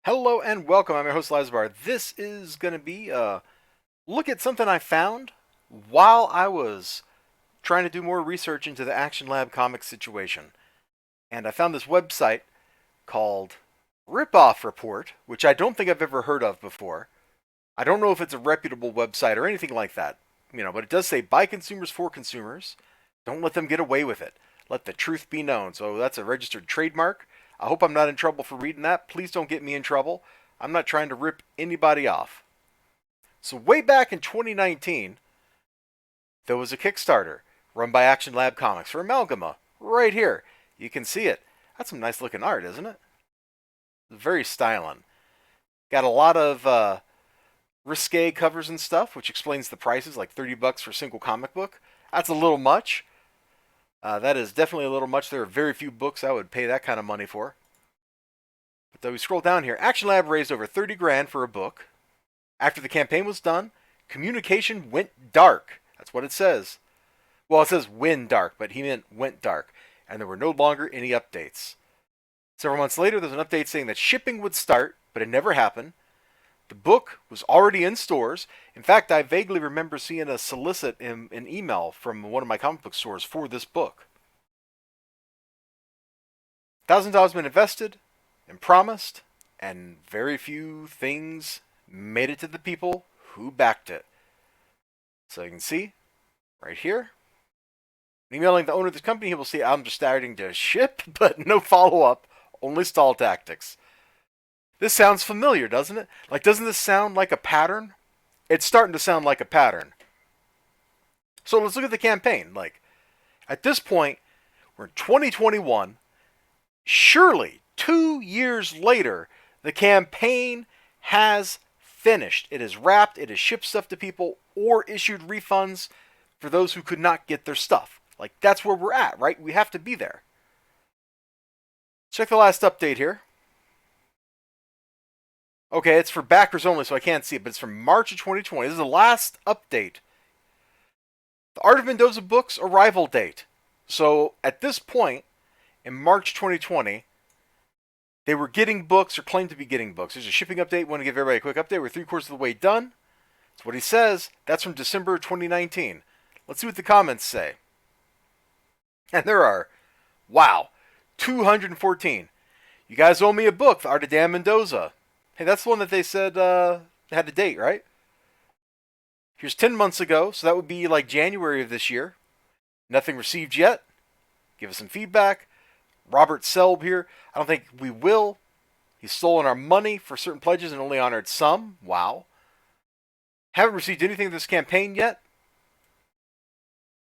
Hello and welcome. I'm your host, Elizibar. This is going to be a look at something I found while I was trying to do more research into the Action Lab comics situation. And I found this website called Ripoff Report, which I don't think I've ever heard of before. I don't know if it's a reputable website or anything like that, but it does say by consumers for consumers. Don't let them get away with it. Let the truth be known. So that's a registered trademark. I hope I'm not in trouble for reading that. Please don't get me in trouble. I'm not trying to rip anybody off. So way back in 2019, there was a Kickstarter run by Action Lab Comics for Amalgama. Right here. You can see it. That's some nice looking art, isn't it? Very styling. Got a lot of risque covers and stuff, which explains the prices, like $30 for a single comic book. That's a little much. That is definitely a little much. There are very few books I would pay that kind of money for. But though we scroll down here, Action Lab raised over 30 grand for a book. After the campaign was done, communication went dark. That's what it says. Well, it says went dark, but he meant went dark. And there were no longer any updates. Several months later, there's an update saying that shipping would start, but it never happened. The book was already in stores. In fact, I vaguely remember seeing a solicit in an email from one of my comic book stores for this book. $1,000 been invested and promised, and very few things made it to the people who backed it. So you can see right here. Emailing the owner of the company, he will see I'm just starting to ship, but no follow-up, only stall tactics. This sounds familiar, doesn't it? Doesn't this sound like a pattern? It's starting to sound like a pattern. So let's look at the campaign. At this point, we're in 2021. Surely, 2 years later, the campaign has finished. It is wrapped, it has shipped stuff to people, or issued refunds for those who could not get their stuff. That's where we're at, right? We have to be there. Check the last update here. Okay, it's for backers only, so I can't see it, but it's from March of 2020. This is the last update. The Art of Mendoza books arrival date. So at this point, in March 2020, they were getting books or claimed to be getting books. There's a shipping update. Want to give everybody a quick update. We're 3/4 of the way done. That's what he says. That's from December 2019. Let's see what the comments say. And there are, wow, 214. You guys owe me a book, The Art of Dan Mendoza. Hey, that's the one that they said had a date, right? Here's 10 months ago, so that would be like January of this year. Nothing received yet. Give us some feedback. Robert Selb here. I don't think we will. He's stolen our money for certain pledges and only honored some. Wow. Haven't received anything of this campaign yet.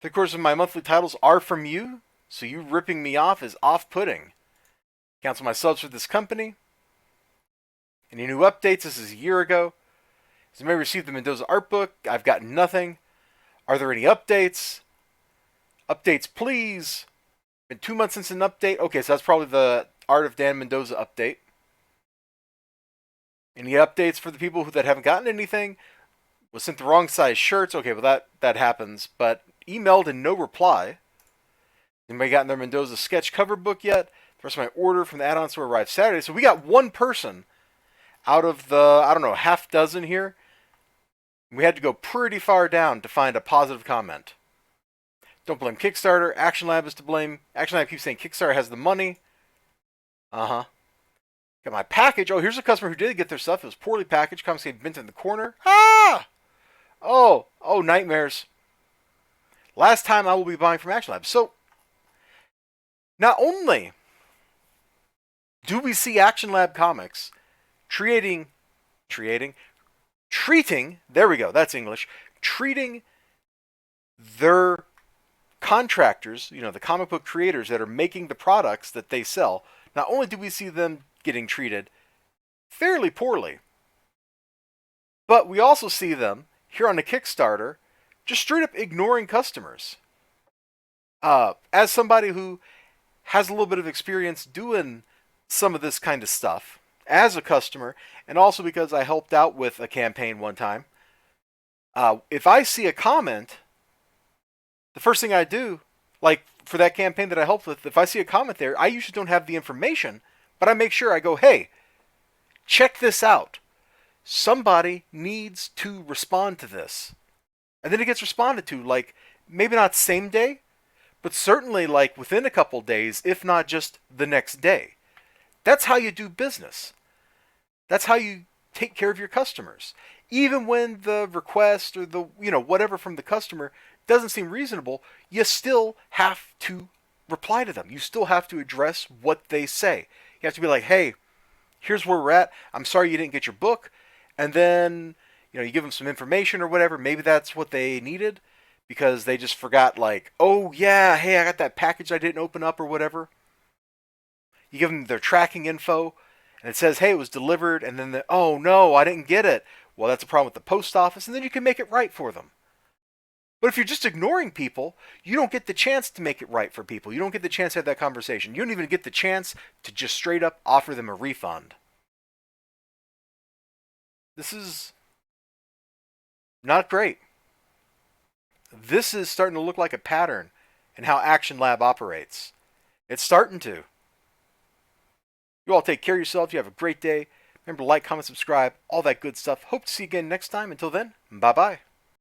3/4 of my monthly titles are from you, so you ripping me off is off-putting. Cancel my subs for this company. Any new updates? This is a year ago. Has anybody received the Mendoza art book? I've got nothing. Are there any updates? Updates, please. Been 2 months since an update. Okay, so that's probably the Art of Dan Mendoza update. Any updates for the people that haven't gotten anything? Was sent the wrong size shirts. Okay, well that happens. But emailed and no reply. Anybody gotten their Mendoza sketch cover book yet? The rest of my order from the add-on store arrived Saturday. So we got one person out of the, I don't know, half dozen here. We had to go pretty far down to find a positive comment. Don't blame Kickstarter. Action Lab is to blame. Action Lab keeps saying Kickstarter has the money. Uh-huh. Got my package. Oh, here's a customer who did get their stuff. It was poorly packaged. Confiscated, bent in the corner. Ah! Oh, nightmares. Last time I will be buying from Action Lab. So, not only do we see Action Lab Comics treating, there we go, that's English, treating their contractors, the comic book creators that are making the products that they sell, not only do we see them getting treated fairly poorly, but we also see them here on the Kickstarter just straight up ignoring customers. As somebody who has a little bit of experience doing some of this kind of stuff as a customer, and also because I helped out with a campaign one time, if I see a comment, the first thing I do, for that campaign that I helped with, if I see a comment there, I usually don't have the information, but I make sure I go, hey, check this out. Somebody needs to respond to this. And then it gets responded to, like, maybe not same day, but certainly like within a couple days, if not just the next day. That's how you do business. That's how you take care of your customers. Even when the request or the, whatever from the customer doesn't seem reasonable, you still have to reply to them. You still have to address what they say. You have to be like, hey, here's where we're at. I'm sorry you didn't get your book. And then, you give them some information or whatever. Maybe that's what they needed because they just forgot, like, oh, yeah, hey, I got that package I didn't open up or whatever. You give them their tracking info, and it says, hey, it was delivered, and then, oh, no, I didn't get it. Well, that's a problem with the post office, and then you can make it right for them. But if you're just ignoring people, you don't get the chance to make it right for people. You don't get the chance to have that conversation. You don't even get the chance to just straight up offer them a refund. This is not great. This is starting to look like a pattern in how Action Lab operates. It's starting to. You all take care of yourselves. You have a great day. Remember to like, comment, subscribe, all that good stuff. Hope to see you again next time. Until then, bye-bye.